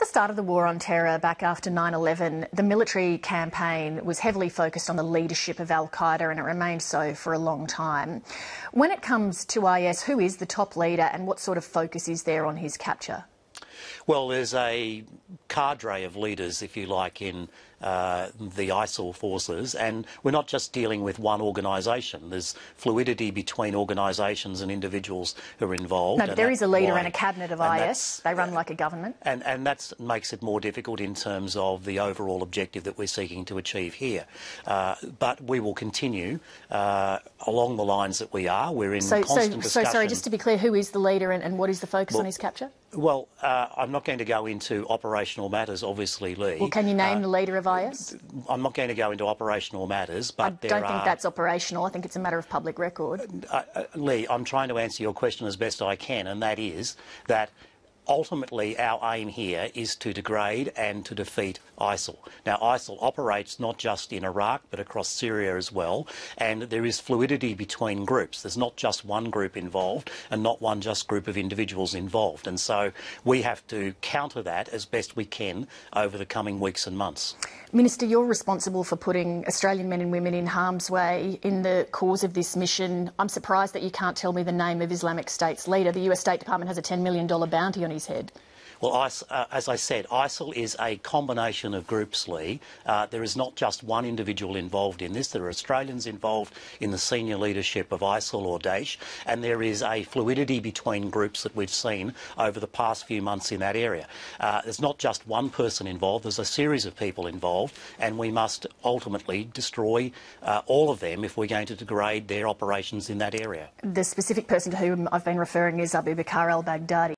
At the start of the war on terror back after 9/11, the military campaign was heavily focused on the leadership of Al-Qaeda, and it remained so for a long time. When it comes to IS, who is the top leader and what sort of focus is there on his capture? Well, there's a cadre of leaders, if you like, in the ISIL forces, and we're not just dealing with one organisation. There's fluidity between organisations and individuals who are involved. No, but there is a leader and a cabinet of IS. They run like a government. And that makes it more difficult in terms of the overall objective that we're seeking to achieve here. But we will continue along the lines that we are. We're in constant discussion. So, sorry, just to be clear, who is the leader and what is the focus on his capture? Well, I'm not going to go into operational matters, obviously, Lee. Well, can you name the leader of IS? I'm not going to go into operational matters, but I don't think that's operational. I think it's a matter of public record. Lee, I'm trying to answer your question as best I can, and that is that ultimately our aim here is to degrade and to defeat ISIL. Now, ISIL operates not just in Iraq but across Syria as well, and there is fluidity between groups. There's not just one group involved and not one just group of individuals involved, and so we have to counter that as best we can over the coming weeks and months. Minister, you're responsible for putting Australian men and women in harm's way in the cause of this mission. I'm surprised that you can't tell me the name of Islamic State's leader. The US State Department has a $10 million bounty on his head. Well, as I said, ISIL is a combination of groups, Lee. There is not just one individual involved in this. There are Australians involved in the senior leadership of ISIL or Daesh, and there is a fluidity between groups that we've seen over the past few months in that area. There's not just one person involved, there's a series of people involved, and we must ultimately destroy all of them if we're going to degrade their operations in that area. The specific person to whom I've been referring is Abu Bakr al-Baghdadi.